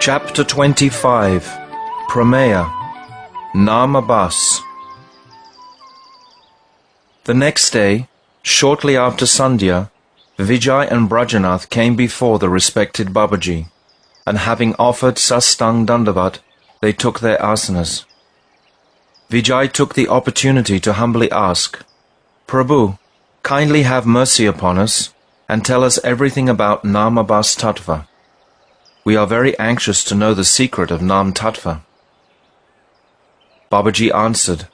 Chapter 25 Prameya Namabhasa. The next day, shortly after Sandhya, Vijay and Brajanath came before the respected Babaji, and having offered sastang dandavat, they took their asanas. Vijay took the opportunity to humbly ask, Prabhu, kindly have mercy upon us, and tell us everything about Namabhasa tattva. We are very anxious to know the secret of Nam tattva. Babaji answered,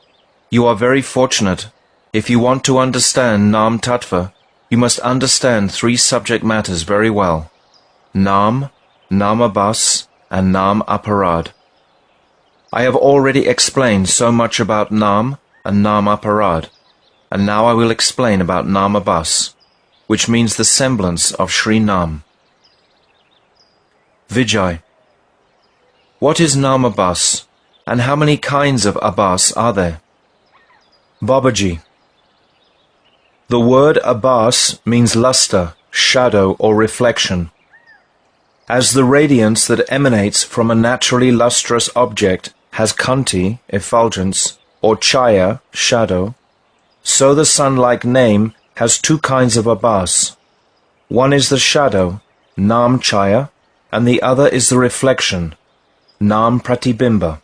You are very fortunate. If you want to understand Nam tattva, you must understand three subject matters very well: Nam, Namabhasa, and nam-aparadha. I have already explained so much about Nam and nam-aparadha, and now I will explain about Namabhasa, which means the semblance of Sri Nam. Vijay: What is Namabhasa, and how many kinds of abhasa are there? Babaji: The word abhasa means luster, shadow, or reflection. As the radiance that emanates from a naturally lustrous object has kanti, effulgence, or chaya, shadow, so the sun-like name has two kinds of abhasa. One is the shadow, nam chaya, and the other is the reflection, nam pratibimba.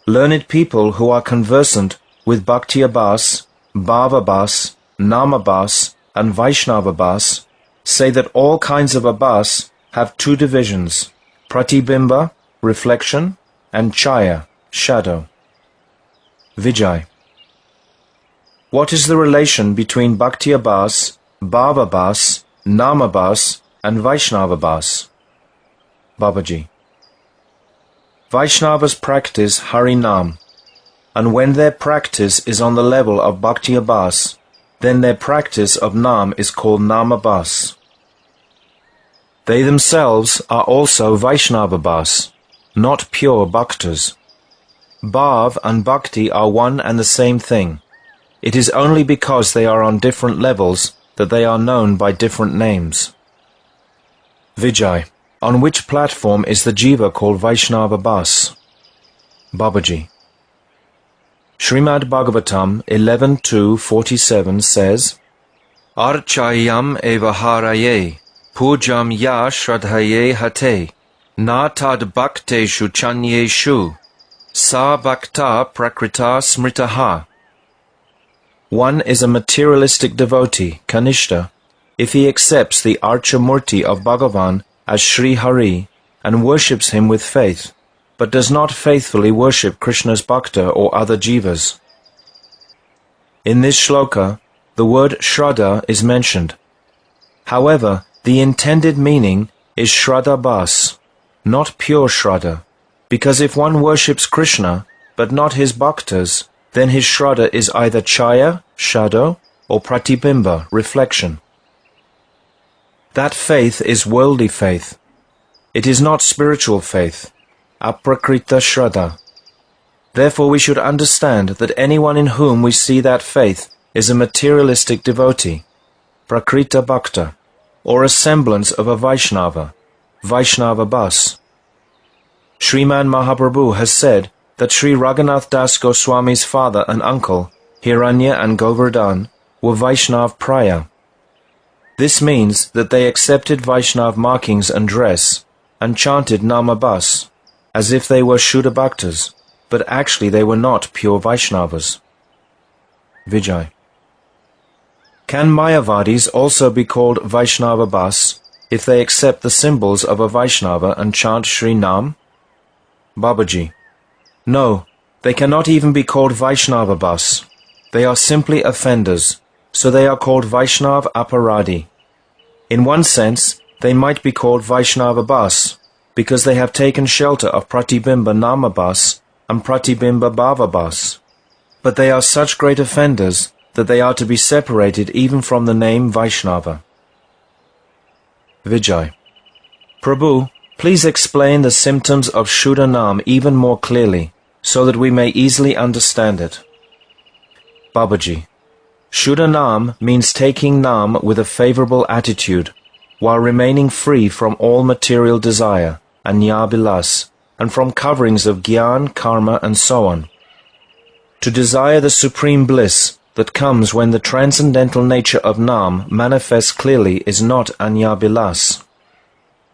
Learned people who are conversant with bhaktivinoda, bhavabhasa, namabhasa, and vaishnavabhasa say that all kinds of abhasa have two divisions: pratibimba, reflection, and chaya, shadow. Vijay: What is the relation between bhaktivinoda, bhavabhasa, namabhasa, and vaishnavabhasa? Babaji: Vaishnavas practice Harinam, and when their practice is on the level of Bhaktivinoda, then their practice of Nam is called Namabhasa. They themselves are also vaishnavabhasa, not pure bhaktas. Bhav and bhakti are one and the same thing. It is only because they are on different levels that they are known by different names. Vijay: On which platform is the Jaiva called vaishnavabhasa? Babaji: Srimad Bhagavatam 11.2.47 says, Archayam eva haraye, pujam ya shraddhaye hate, na tad bhakteshu chanyeshu, sa bhakta prakrita smritaha. One is a materialistic devotee, Kanishta, if he accepts the Archamurti of Bhagavan as Sri Hari and worships him with faith, but does not faithfully worship Krishna's bhakta or other jivas. In this shloka, the word shraddha is mentioned. However, the intended meaning is shraddha-bhas, not pure shraddha, because if one worships Krishna but not his bhaktas, then his shraddha is either chaya, shadow, or pratibimba, reflection. That faith is worldly faith. It is not spiritual faith, aprakrita shraddha. Therefore we should understand that anyone in whom we see that faith is a materialistic devotee, prakrita bhakta, or a semblance of a Vaishnava, vaishnavabhasa. Sriman Mahaprabhu has said that Sri Raghunath Das Goswami's father and uncle, Hiranya and Govardhan, were Vaishnav Praya. This means that they accepted Vaishnav markings and dress, and chanted Namabhasa, as if they were Shuddha Bhaktas, but actually they were not pure Vaishnavas. Vijay: Can Mayavadis also be called Vaishnavabhasa if they accept the symbols of a Vaishnava and chant Sri Nam? Babaji: No, they cannot even be called Vaishnavabhasa. They are simply offenders, so they are called vaishnava-aparadhi. In one sense, they might be called vaishnavabhasa, because they have taken shelter of pratibimba namabhasa and pratibimba bhavabhasa. But they are such great offenders that they are to be separated even from the name Vaishnava. Vijay: Prabhu, please explain the symptoms of shuddha-nam even more clearly, so that we may easily understand it. Babaji: Shuddha-nam means taking nam with a favorable attitude, while remaining free from all material desire, anya-bilas, and from coverings of gyan, karma, and so on. To desire the supreme bliss that comes when the transcendental nature of nam manifests clearly is not anya-bilas.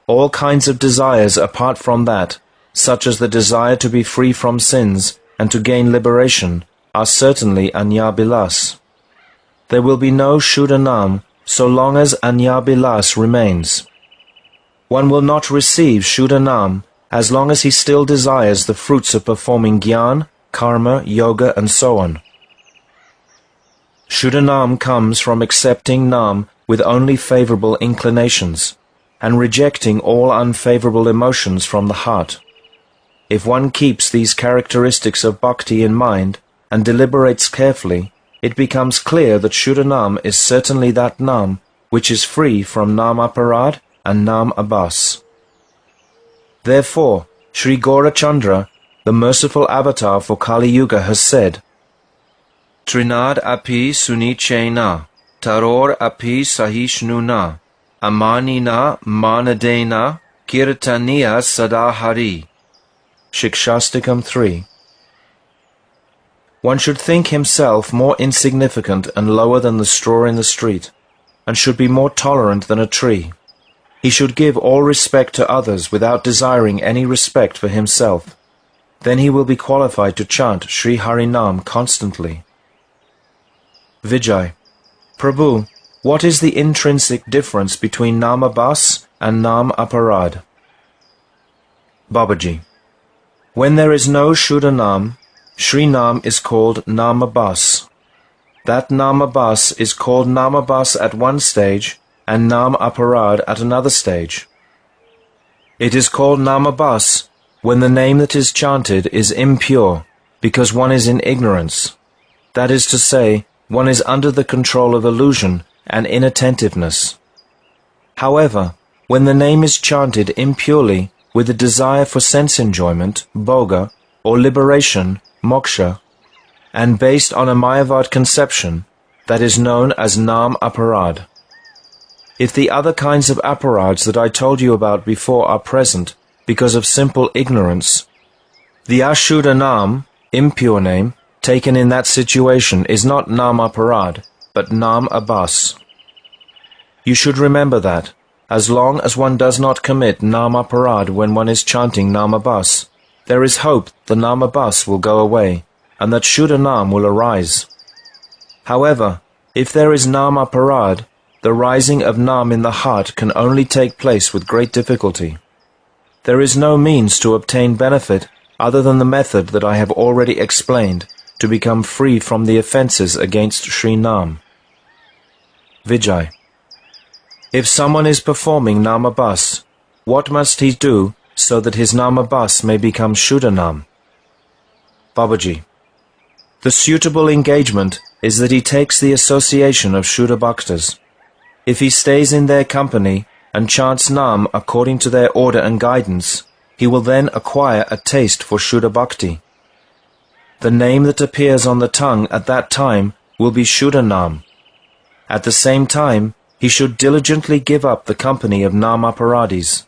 All kinds of desires apart from that, such as the desire to be free from sins and to gain liberation, are certainly anya-bilas. There will be no shuddha-nam so long as anya-bilas remains. One will not receive shuddha-nam as long as he still desires the fruits of performing gyan, karma, yoga, and so on. Shuddha-nam comes from accepting nam with only favorable inclinations, and rejecting all unfavorable emotions from the heart. If one keeps these characteristics of bhakti in mind and deliberates carefully, it becomes clear that shuddha-nam is certainly that nam which is free from nam-aparadha and nam-abhasa. Therefore, Sri Gaurachandra, the merciful avatar for Kali Yuga, has said, Trinad api sunichena, taror api sahishnuna, amanina manadena, kirtaniya sadahari. Shikshastikam 3. One should think himself more insignificant and lower than the straw in the street, and should be more tolerant than a tree. He should give all respect to others without desiring any respect for himself. Then he will be qualified to chant Sri Harinam constantly. Vijay. Prabhu, what is the intrinsic difference between nam-abhasa and nam-aparadha? Babaji. When there is no shuddha-nam, Sri Nam is called nam-abhasa. That nam-abhasa is called nam-abhasa at one stage and nam-aparadha at another stage. It is called nam-abhasa when the name that is chanted is impure because one is in ignorance. That is to say, one is under the control of illusion and inattentiveness. However, when the name is chanted impurely with a desire for sense enjoyment, bhoga, or liberation, moksha, and based on a mayavad conception, that is known as nam-aparadha. If the other kinds of aparadhas that I told you about before are present because of simple ignorance, the ashuddha-nam, impure name, taken in that situation is not nam-aparadha, but nam-abhasa. You should remember that, as long as one does not commit nam-aparadha when one is chanting nam-abhasa, there is hope the nam-abhasa will go away, and that shuddha-nam will arise. However, if there is nam-aparadha, the rising of nam in the heart can only take place with great difficulty. There is no means to obtain benefit other than the method that I have already explained to become free from the offences against Sri Nam. Vijay. If someone is performing nam-abhasa, what must he do so that his nam-abhasa may become shuddha-nam? Babaji. The suitable engagement is that he takes the association of Shuddha Bhaktas. If he stays in their company and chants nam according to their order and guidance, he will then acquire a taste for Shuddha Bhakti. The name that appears on the tongue at that time will be Shuddha-nam. At the same time, he should diligently give up the company of nam-aparadhis,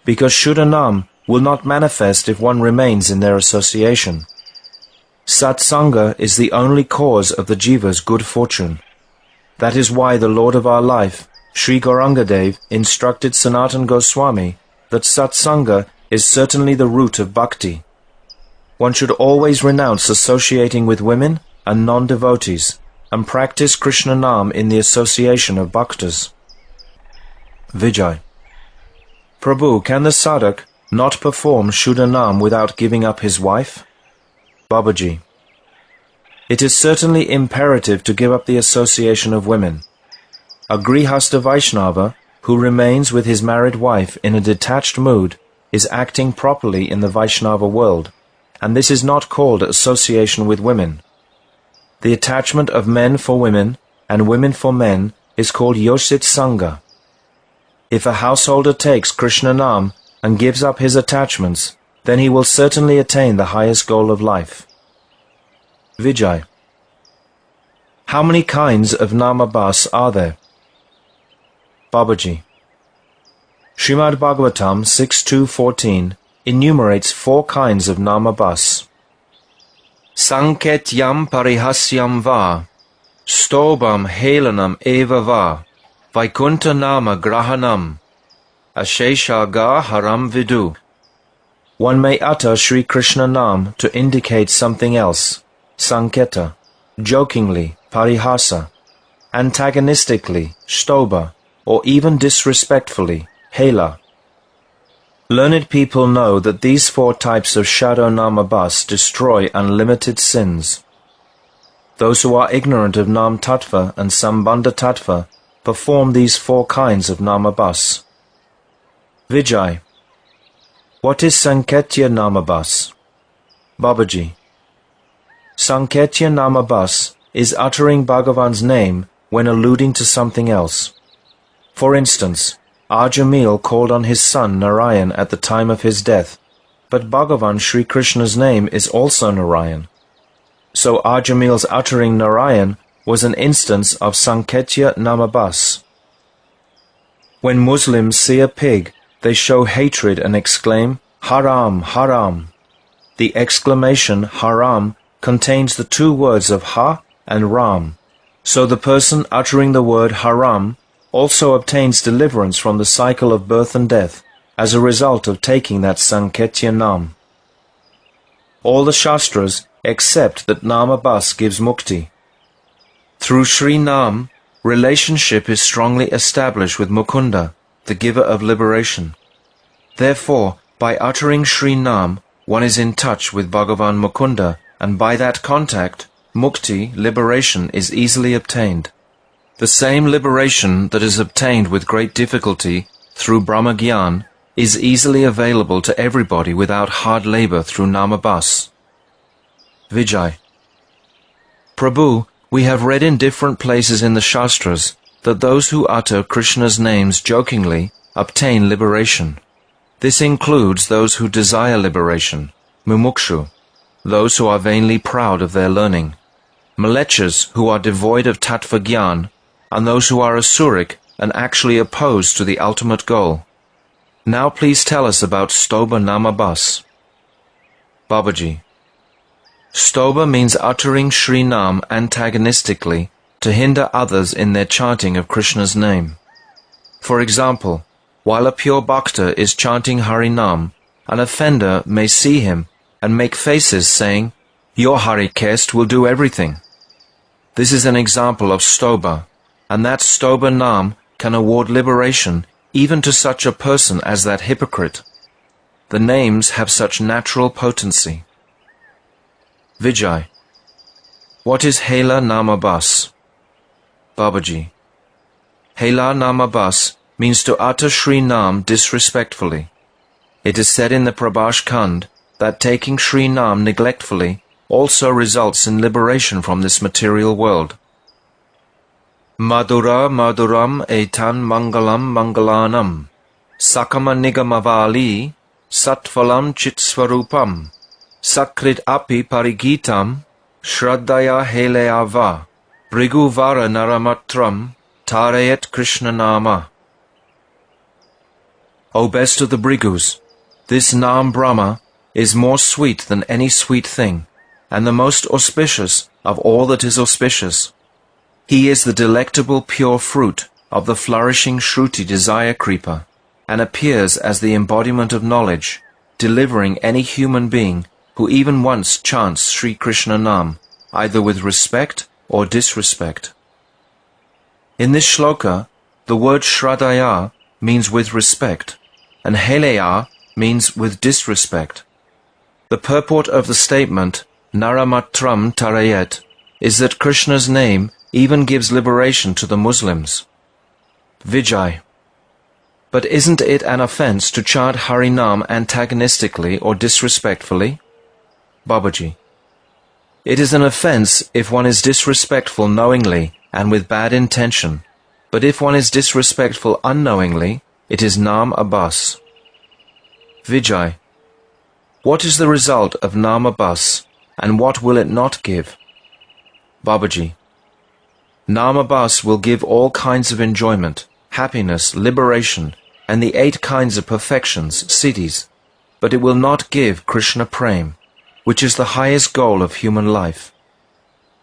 because Shuddha-nam will not manifest if one remains in their association. Satsanga is the only cause of the jiva's good fortune. That is why the Lord of our life, Sri Gaurangadev, instructed Sanatana Goswami that satsanga is certainly the root of bhakti. One should always renounce associating with women and non-devotees, and practice Krishna Nam in the association of bhaktas. Vijay. Prabhu, can the sadhak not perform shuddha-nam without giving up his wife? Babaji. It is certainly imperative to give up the association of women. A grihastha Vaishnava who remains with his married wife in a detached mood is acting properly in the Vaishnava world, and this is not called association with women. The attachment of men for women and women for men is called yosit sangha. If a householder takes Krishna Nam and gives up his attachments, then he will certainly attain the highest goal of life. Vijay. How many kinds of nam-abhasa are there? Babaji. Srimad Bhagavatam 6.2.14 enumerates 4 kinds of namabhasa. Sanketyam parihasyam va, stobam helanam eva va, vaikunta nama grahanam, asheshaga haram vidu. One may utter Sri Krishna Nam to indicate something else, sanketa, jokingly, parihasa, antagonistically, stoba, or even disrespectfully, hela. Learned people know that these 4 types of shadow namabhasa destroy unlimited sins. Those who are ignorant of Nam Tattva and Sambandha Tattva perform these 4 kinds of namabhasa. Vijay. What is Sanketya namabhasa? Babaji. Sanketya namabhasa is uttering Bhagavan's name when alluding to something else. For instance, Ajamil called on his son Narayan at the time of his death, but Bhagavan Sri Krishna's name is also Narayan. So Ajamil's uttering Narayan was an instance of Sanketya namabhasa. When Muslims see a pig, they show hatred and exclaim, Haram, Haram. The exclamation Haram contains the 2 words of Ha and Ram. So the person uttering the word Haram also obtains deliverance from the cycle of birth and death as a result of taking that Sanketya Nam. All the Shastras accept that namabhasa gives mukti. Through Sri Nam, relationship is strongly established with Mukunda, the giver of liberation. Therefore, by uttering Sri Nam, one is in touch with Bhagavan Mukunda, and by that contact, mukti, liberation, is easily obtained. The same liberation that is obtained with great difficulty through Brahma Gyan is easily available to everybody without hard labor through namabhasa. Vijay. Prabhu, we have read in different places in the Shastras that those who utter Krishna's names jokingly obtain liberation. This includes those who desire liberation, mumukshu, those who are vainly proud of their learning, malechas who are devoid of tattva gyan, and those who are asuric and actually opposed to the ultimate goal. Now please tell us about Stoba namabhasa. Babaji. Stoba means uttering Sri Nam antagonistically to hinder others in their chanting of Krishna's name. For example, while a pure bhakta is chanting Harinam, an offender may see him and make faces saying, Your Hari caste will do everything. This is an example of Stoba, and that Stoba Nam can award liberation even to such a person as that hypocrite. The names have such natural potency. Vijay. What is Hela namabhasa? Babaji. Hela namabhasa means to utter Sri Nam disrespectfully. It is said in the Prabhash Khand that taking Sri Nam neglectfully also results in liberation from this material world. Madhura madhuram etan mangalam mangalanam, sakama nigamavali, satvalam chitsvarupam, sakrit api parigitam, shraddaya heleava, briguvara naramatram, tarayet Krishna nama. O best of the Brigus, this Nam Brahma is more sweet than any sweet thing, and the most auspicious of all that is auspicious. He is the delectable pure fruit of the flourishing Shruti desire creeper, and appears as the embodiment of knowledge, delivering any human being who even once chants Sri Krishna Nam, either with respect or disrespect. In this shloka, the word Shraddaya means with respect, and Heleya means with disrespect. The purport of the statement, Naramatram Tarayet, is that Krishna's name even gives liberation to the Muslims. Vijay. But isn't it an offense to chant Harinam antagonistically or disrespectfully? Babaji. It is an offense if one is disrespectful knowingly and with bad intention, but if one is disrespectful unknowingly, it is nam-aparadha. Vijay. What is the result of nam-aparadha, and what will it not give? Babaji. Nam-aparadha will give all kinds of enjoyment, happiness, liberation, and the 8 kinds of perfections, siddhis, but it will not give Krishna Prem, which is the highest goal of human life.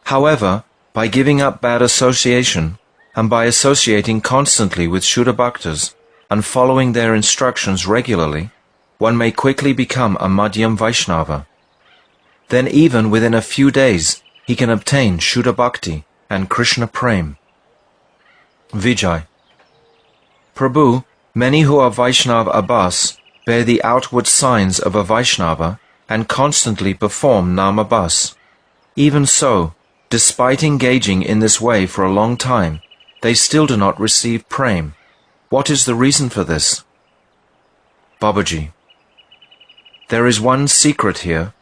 However, by giving up bad association, and by associating constantly with Shuddha Bhaktas, and following their instructions regularly, one may quickly become a Madhyam Vaishnava. Then even within a few days, he can obtain Shuddha Bhakti and Krishna Prem. Vijay. Prabhu, many who are vaishnavabhasa bear the outward signs of a Vaishnava and constantly perform nam-aparadha. Even so, despite engaging in this way for a long time, they still do not receive Prem. What is the reason for this? Babaji. There is one secret here.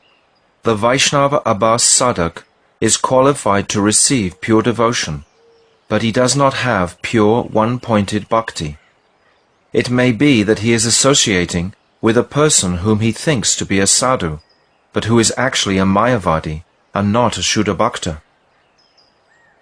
The vaishnavabhasa sadhak is qualified to receive pure devotion, but he does not have pure one-pointed bhakti. It may be that he is associating with a person whom he thinks to be a sadhu, but who is actually a mayavadi and not a Shuddha Bhakta.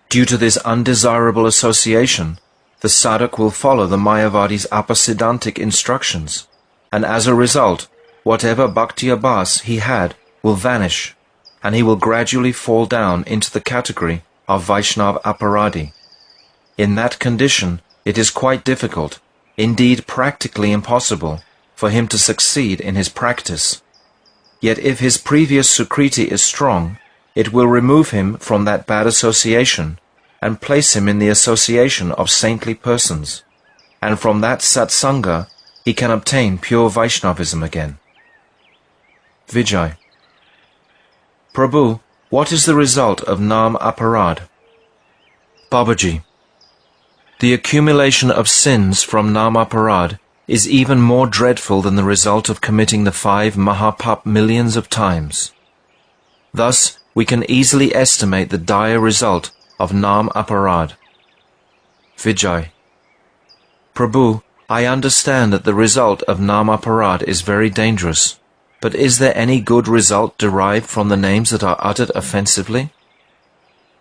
Due to this undesirable association, the sadhak will follow the mayavadi's apasiddhantic instructions, and as a result, whatever bhakti-abhas he had will vanish, and he will gradually fall down into the category of vaishnava-aparadhi. In that condition, it is quite difficult, indeed practically impossible, for him to succeed in his practice. Yet if his previous sukriti is strong, it will remove him from that bad association and place him in the association of saintly persons, and from that satsanga he can obtain pure Vaishnavism again. Vijay. Prabhu, what is the result of nam-aparadha? Babaji. The accumulation of sins from nam-aparadha is even more dreadful than the result of committing the 5 mahapap millions of times. Thus, we can easily estimate the dire result of nam-aparadha. Vijay. Prabhu, I understand that the result of nam-aparadha is very dangerous, but is there any good result derived from the names that are uttered offensively?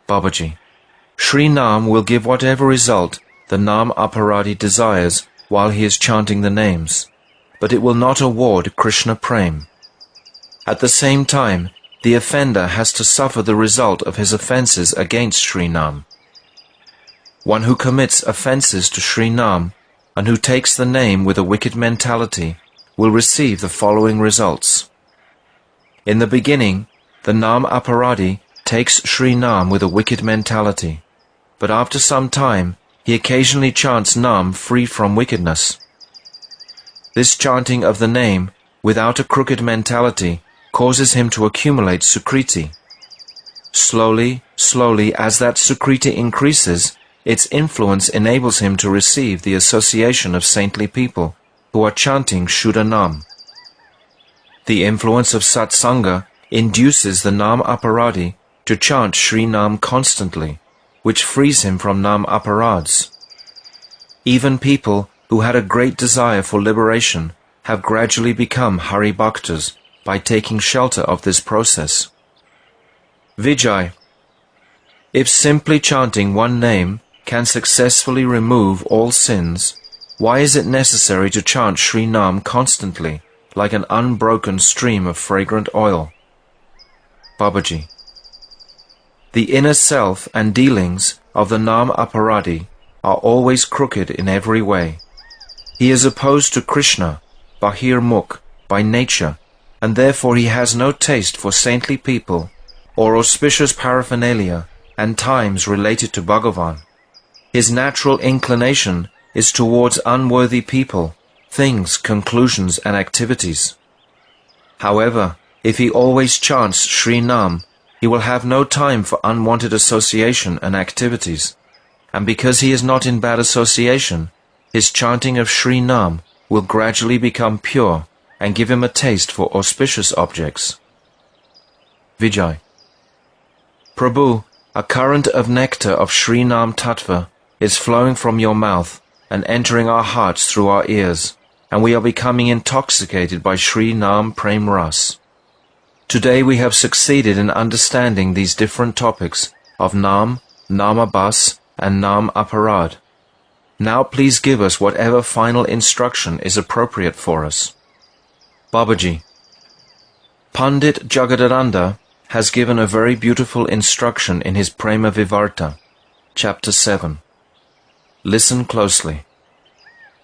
Babaji. Sri Nam will give whatever result the nam-aparadhi desires while he is chanting the names, but it will not award Krishna Prem. At the same time, the offender has to suffer the result of his offences against Sri Nam. One who commits offences to Sri Nam and who takes the name with a wicked mentality will receive the following results. In the beginning, the nam-aparadhi takes Sri Nam with a wicked mentality, but after some time, he occasionally chants Nam free from wickedness. This chanting of the name, without a crooked mentality, causes him to accumulate sukriti. Slowly, as that sukriti increases, its influence enables him to receive the association of saintly people who are chanting shuddha-nam. The influence of satsanga induces the nam-aparadhi to chant Sri Nam constantly, which frees him from nam-aparadhas. Even people who had a great desire for liberation have gradually become Hari Bhaktas by taking shelter of this process. Vijay. If simply chanting one name can successfully remove all sins, why is it necessary to chant Sri Nam constantly, like an unbroken stream of fragrant oil? Babaji. The inner self and dealings of the nam-aparadhi are always crooked in every way. He is opposed to Krishna, bahir-mukh, by nature, and therefore he has no taste for saintly people or auspicious paraphernalia and times related to Bhagavan. His natural inclination is towards unworthy people, things, conclusions, and activities. However, if he always chants Sri Nam, he will have no time for unwanted association and activities, and because he is not in bad association, his chanting of Sri Nam will gradually become pure and give him a taste for auspicious objects. Vijay. Prabhu, a current of nectar of Sri Nam Tattva is flowing from your mouth and entering our hearts through our ears, and we are becoming intoxicated by Sri Nam Prem Ras. Today we have succeeded in understanding these different topics of Nam, Namabhasa, and nam-aparadha. Now please give us whatever final instruction is appropriate for us. Babaji, Pandit Jagadananda has given a very beautiful instruction in his Prema Vivarta, Chapter 7. Listen closely.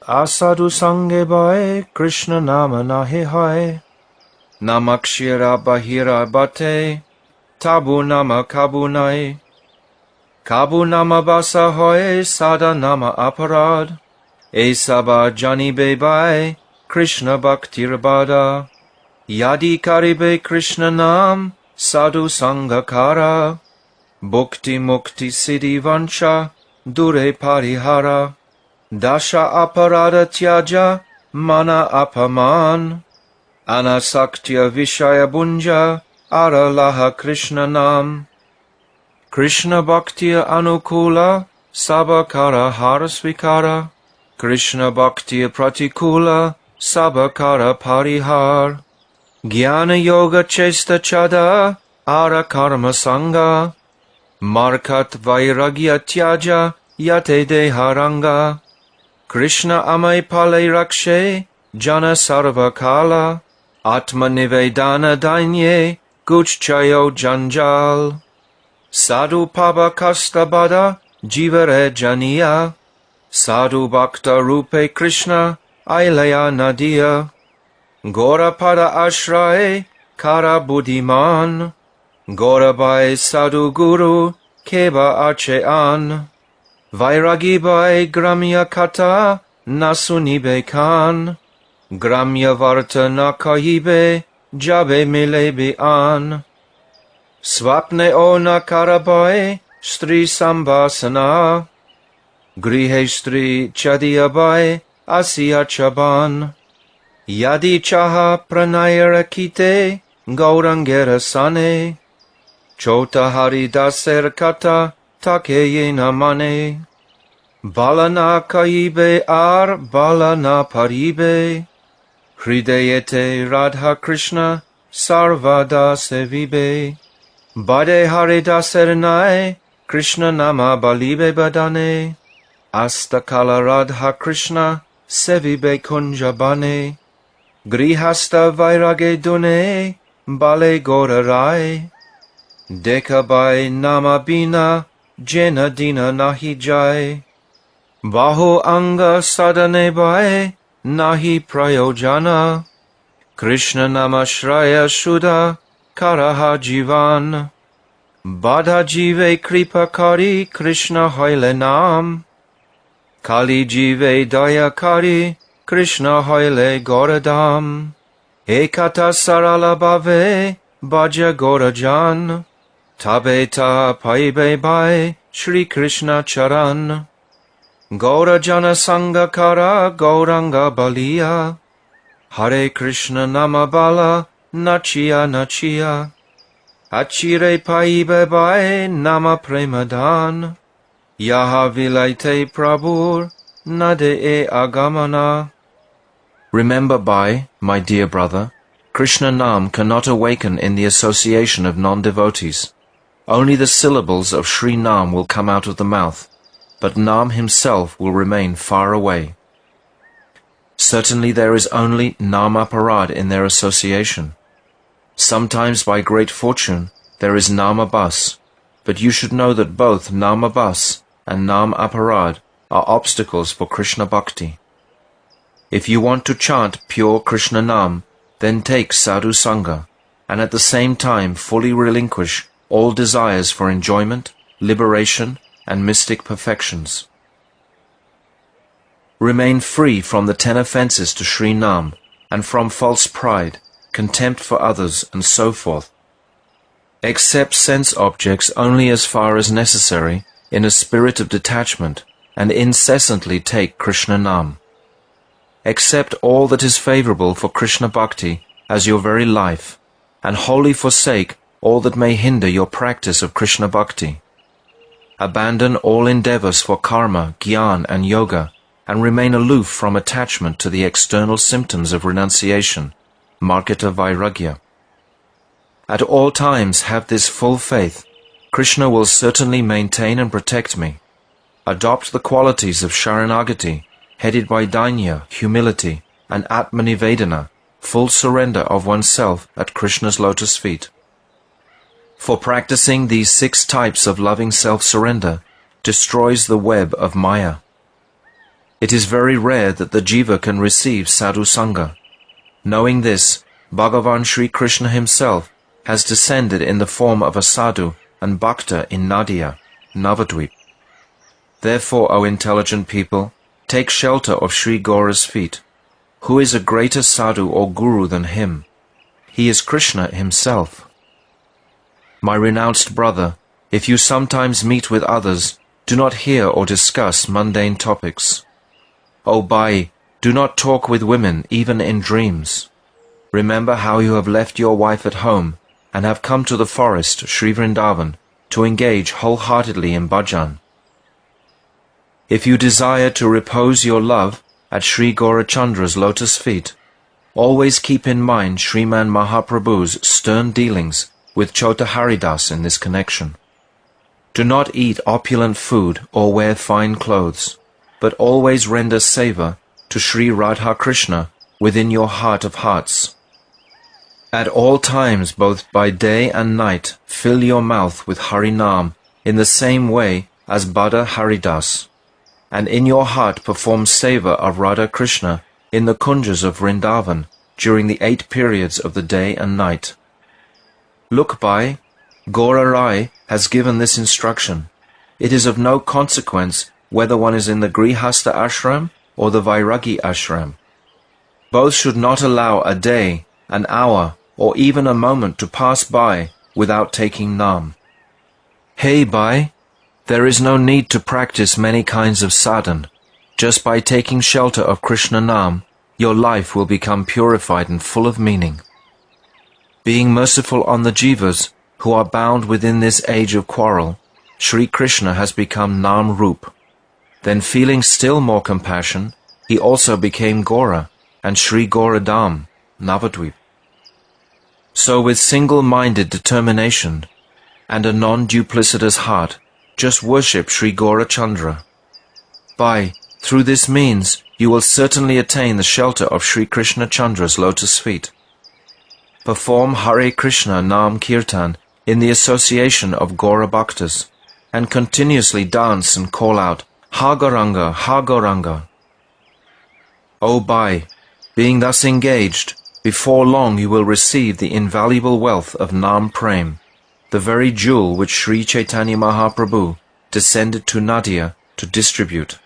Asadu sange bhai, Krishna nama nahi hai. Namakshira bahira bate, tabu nama kabu nai. Kabu namabhasa hoye, sada nam-aparadha. Esaba janibe bhai, Krishna bhaktir bada. Yadi karibe Krishna nam, sadhu sangakara. Bhukti mukti siddhi vancha, dure parihara. Dasha aparadha tyaja, mana apaman. Anasaktya vishaya bunja, aralaha Krishna nam. Krishna bhaktiya anukula, sabakara harasvikara. Krishna bhaktiya pratikula, sabakara parihar. Jnana yoga chesta chada, ara karma sanga. Markat vairagya tyaja, yate deharanga. Krishna amai pale rakshe, jana sarva kala. Atma nivedana dainye, guchchayo janjal. Sadhu pava kasta bada, jivare janiya. Sadhu bhakta rupe Krishna, ailaya nadia. Gora pada ashraye, kara buddhiman. Gora bhai sadhu guru, keva achean. Vairagi bhai gramya kata, nasunibe kan. Gramya varta na kahibe, jabe milebe an. Swapne o na karabai, stri sambhasana. Grihe stri chadiyabai, asya chaban. Yadi chaha pranayara kite, gaurangera sane. Chota hari daser kata, takeyena mane. Balana kaibe ar, balana paribe. Hridayete Radha Krishna, sarvada sevibe. Bade Hare Dasernai, Krishna Nama Balibe Badane, Astakala Radha Krishna, Sevibe Kunjabane, Grihasta Vairage Dune, Bale Gorarai, Dekabai Namabina, Jena Dina Nahi Jai, Bahu Anga Sadane Bai, Nahi Prayojana, Krishna Nama Shraya Shuddha, Karaha Jivan. Badha Jive Kripa Kari, Krishna Hoile Nam. Kali Jive Daya Kari, Krishna Hoile Goradam. Ekata Sarala Bhave, Bhaja Gorajan. Tabeta Paibe Bai, Shri Krishna Charan. Gaurajana Sangakara, Gauranga Baliya. Hare Krishna Namabala, Nachia Nachia. Achire paibe bai nama premadan. Yaha vilaite prabhur, nade e agamana. Remember, Bai, my dear brother, Krishna Nam cannot awaken in the association of non-devotees. Only the syllables of Sri Nam will come out of the mouth, but Nam himself will remain far away. Certainly there is only nam-aparadha in their association. Sometimes by great fortune there is Namabhasa, but you should know that both Namabhasa and nam-aparadha are obstacles for Krishna Bhakti. If you want to chant pure Krishna Nam, then take sadhu sangha, and at the same time fully relinquish all desires for enjoyment, liberation, and mystic perfections. Remain free from the 10 offences to Sri Nam, and from false pride, contempt for others, and so forth. Accept sense objects only as far as necessary in a spirit of detachment, and incessantly take Krishna Nam. Accept all that is favorable for Krishna Bhakti as your very life, and wholly forsake all that may hinder your practice of Krishna Bhakti. Abandon all endeavors for karma, jnana, and yoga, and remain aloof from attachment to the external symptoms of renunciation, marketa vairagya. At all times have this full faith: Krishna will certainly maintain and protect me. adopt the qualities of Sharanagati, headed by Dainya, humility, and Atmanivedana, full surrender of oneself at Krishna's lotus feet. For practicing these 6 types of loving self-surrender destroys the web of Maya. It is very rare that the Jiva can receive sadhu sangha. Knowing this, Bhagavan Sri Krishna himself has descended in the form of a sadhu and bhakta in Nadia, Navadvip. Therefore, O intelligent people, take shelter of Sri Gaura's feet. Who is a greater sadhu or guru than him? He is Krishna himself. My renounced brother, if you sometimes meet with others, do not hear or discuss mundane topics. O Bai, do not talk with women even in dreams. Remember how you have left your wife at home and have come to the forest, Sri Vrindavan, to engage wholeheartedly in bhajan. If you desire to repose your love at Sri Gaurachandra's lotus feet, always keep in mind Sriman Mahaprabhu's stern dealings with Chota Haridas in this connection. Do not eat opulent food or wear fine clothes, but always render seva to Sri Radha Krishna within your heart of hearts. At all times, both by day and night, fill your mouth with Harinam in the same way as Bada Haridas, and in your heart perform seva of Radha Krishna in the kunjas of Vrindavan during the 8 periods of the day and night. Look, Bhai, Gaura Rai has given this instruction. It is of no consequence whether one is in the Grihastha ashram or the Vairagi ashram. Both should not allow a day, an hour, or even a moment to pass by without taking nam. Hey, Bhai, there is no need to practice many kinds of sadhan. Just by taking shelter of Krishna Nam, your life will become purified and full of meaning. Being merciful on the jivas who are bound within this age of quarrel, Sri Krishna has become Nam Rup. Then feeling still more compassion, he also became Gaura and Sri Gauradam, Navadvip. So with single-minded determination and a non-duplicitous heart, just worship Sri Gaurachandra. By, through this means, you will certainly attain the shelter of Sri Krishna Chandra's lotus feet. Perform Hare Krishna Nam Kirtan in the association of Gaura Bhaktas, and continuously dance and call out, Ha Gauranga, Ha Gauranga. O Bai, being thus engaged, before long you will receive the invaluable wealth of Nam Prem, the very jewel which Sri Chaitanya Mahaprabhu descended to Nadia to distribute.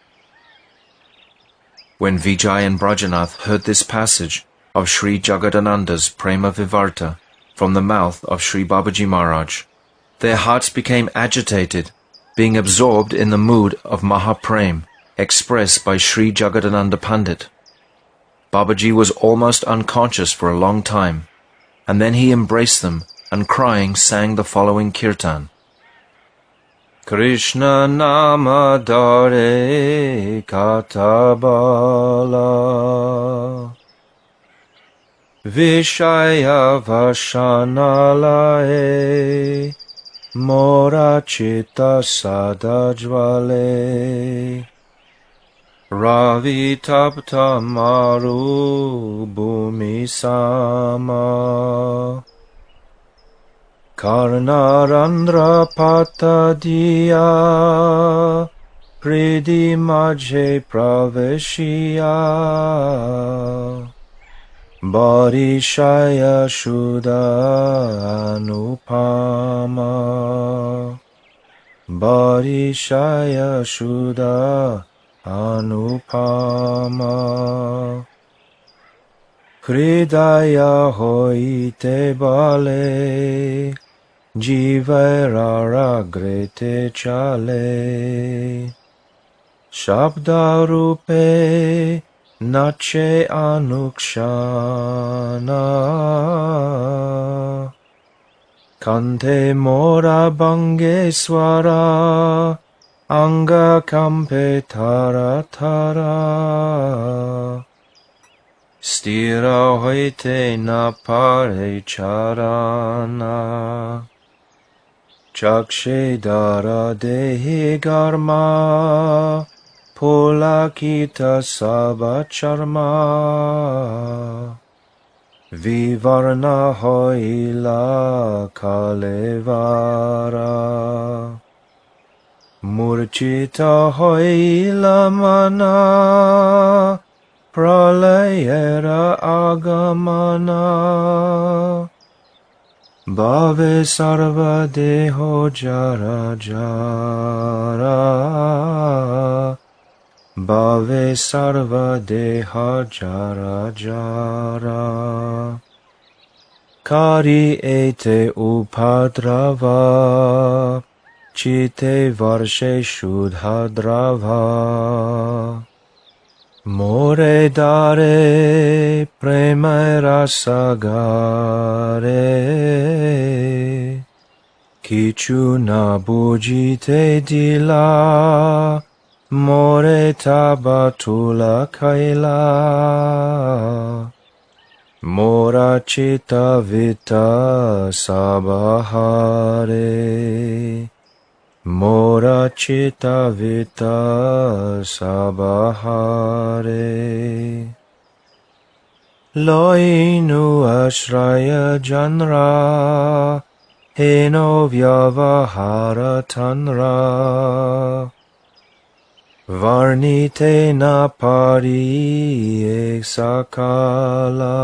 When Vijay and Brajanath heard this passage of Sri Jagadananda's Prema Vivarta from the mouth of Sri Babaji Maharaj, their hearts became agitated, being absorbed in the mood of Mahaprem expressed by Sri Jagadananda Pandit. Babaji was almost unconscious for a long time, and then he embraced them and crying sang the following kirtan. Krishna nama dare katabala Vishaya vashanalae Morachita sadajvale Ravi tapta maru bhumi sama Karnarandra patadiya Pridi majhe praveshiya Barishaya shuddha anupama Barishaya shuddha anupama Hridaya hoite bale Jivairaragrete chale Shabda rupe Nache anukshana Kante mora bange swara Anga kampe tara tara Stira hoite na pare charana Chakshedara dehi garma, pulakita sabacharma, vivarna hoila kalevara, murchita hoila mana, pralayera agamana, bhave sarva deho jara jara, bhave sarva deha jara jara, kari ete upadrava, chite varshe shuddha-drava, more dare prema rasagare, kichu na bujite dila, more tabatula kaila, mora chita vita sabahare, mora chita vita sabahare. Loinu ashraya janra, heno vyavahara tanra, varnite na pari sakala,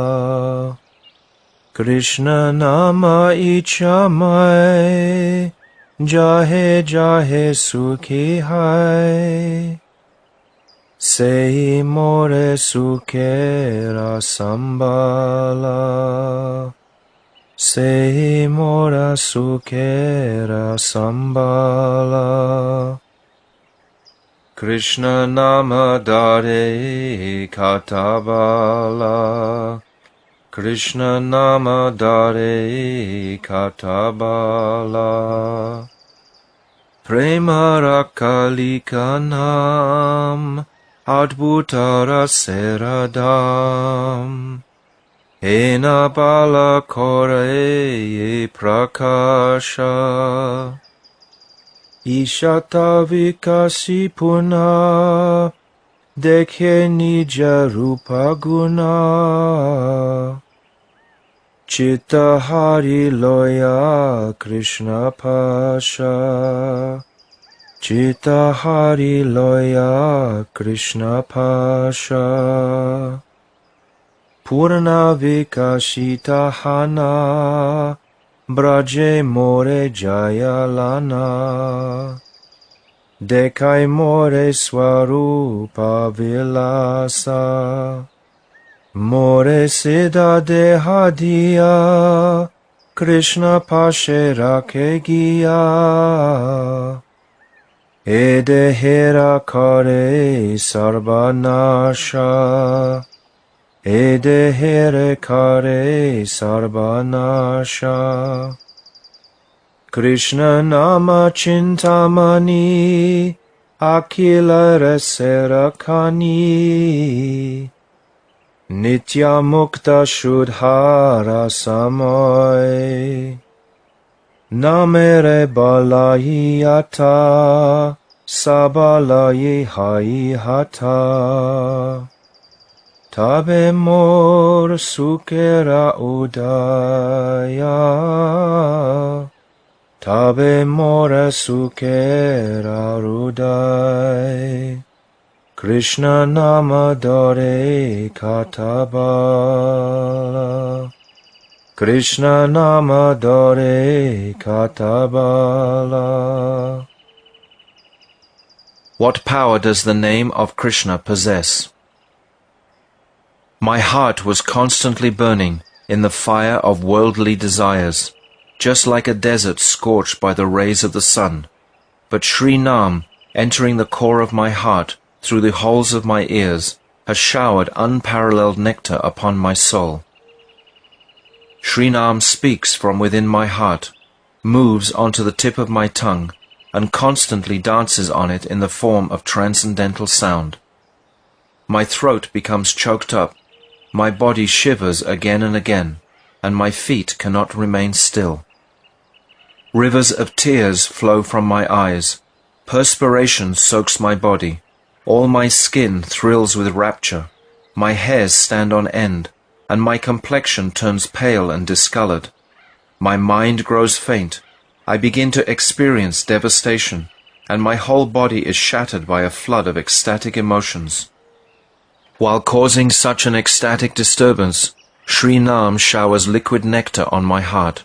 Krishna nama ichamai, jahe jahe sukhi hai, sehi more sukhera sambala, sehi mora sukhera sambala. Krishna nama dare katabala, Krishna nama dare katabala, prema rakalikanam, adbhutara seradam, ena bala kore prakasha, ishata vikasi puna, dekhe nija rupa guna, chitta hari loya Krishna pasha, chitta hari loya Krishna pasha, purna vikashita hana, braje more jayalana, dekai more swarupa vilasa, more siddha dehadiya, Krishna pashe rakhe giya, edehera kare sarvanasha, edehere kare sarvanasha, Krishna nama chintamani, akila raserakani, nitya mukta shuddha rasamoy, namere balayi ata, sabalayi hai hata, tabe mor sukera udaya, tabe mora sukera rudai, Krishna nama dare katabala, Krishna nama dare katabala. What power does the name of Krishna possess? My heart was constantly burning in the fire of worldly desires, just like a desert scorched by the rays of the sun. But Sri Nam, entering the core of my heart through the holes of my ears, has showered unparalleled nectar upon my soul. Sri Nam speaks from within my heart, moves onto the tip of my tongue, and constantly dances on it in the form of transcendental sound. My throat becomes choked up, my body shivers again and again, and my feet cannot remain still. Rivers of tears flow from my eyes. Perspiration soaks my body. All my skin thrills with rapture. My hairs stand on end, and my complexion turns pale and discolored. My mind grows faint. I begin to experience devastation, and my whole body is shattered by a flood of ecstatic emotions. While causing such an ecstatic disturbance, Sri Nam showers liquid nectar on my heart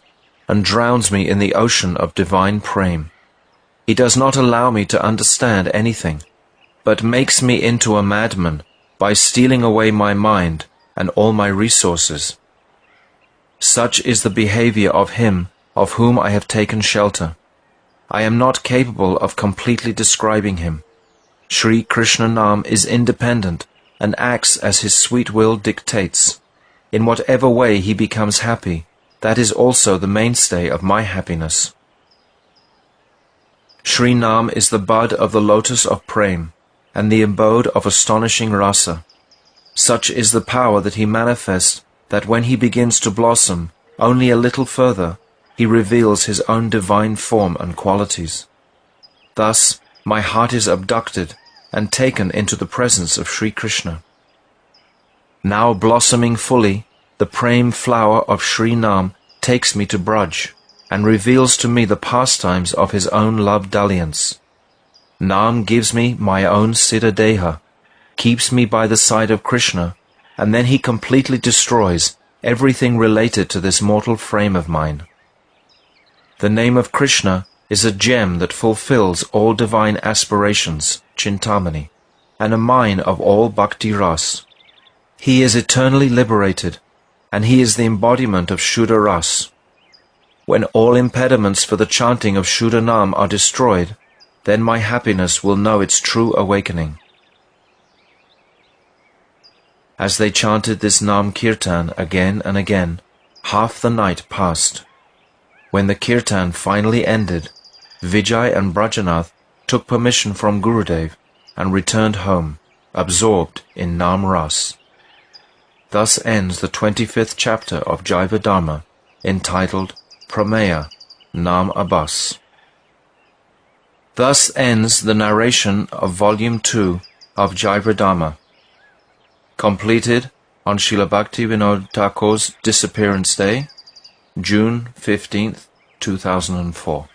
and drowns me in the ocean of divine prema. He does not allow me to understand anything, but makes me into a madman by stealing away my mind and all my resources. Such is the behavior of him of whom I have taken shelter. I am not capable of completely describing him. Sri Krishna Nam is independent and acts as his sweet will dictates. In whatever way he becomes happy, that is also the mainstay of my happiness. Sri Nam is the bud of the lotus of prema, and the abode of astonishing rasa. Such is the power that he manifests that when he begins to blossom only a little further, he reveals his own divine form and qualities. Thus, my heart is abducted and taken into the presence of Sri Krishna. Now blossoming fully, the prema flower of Sri Nam takes me to Braj and reveals to me the pastimes of his own love dalliance. Nam gives me my own siddha deha, keeps me by the side of Krishna, and then he completely destroys everything related to this mortal frame of mine. The name of Krishna is a gem that fulfills all divine aspirations, chintamani, and a mine of all bhakti ras. He is eternally liberated, and he is the embodiment of shuddha ras. When all impediments for the chanting of shuddha-nam are destroyed, then my happiness will know its true awakening. As they chanted this Nam Kirtan again and again, half the night passed. When the Kirtan finally ended, Vijay and Brajanath took permission from Gurudev and returned home, absorbed in Nam Ras. Thus ends the 25th chapter of Jaiva Dharma, entitled Prameya, Nam-aparadha. Thus ends the narration of Volume 2 of Jaiva Dharma, completed on Srila Bhaktivinoda Thakur's disappearance day, June 15th, 2004.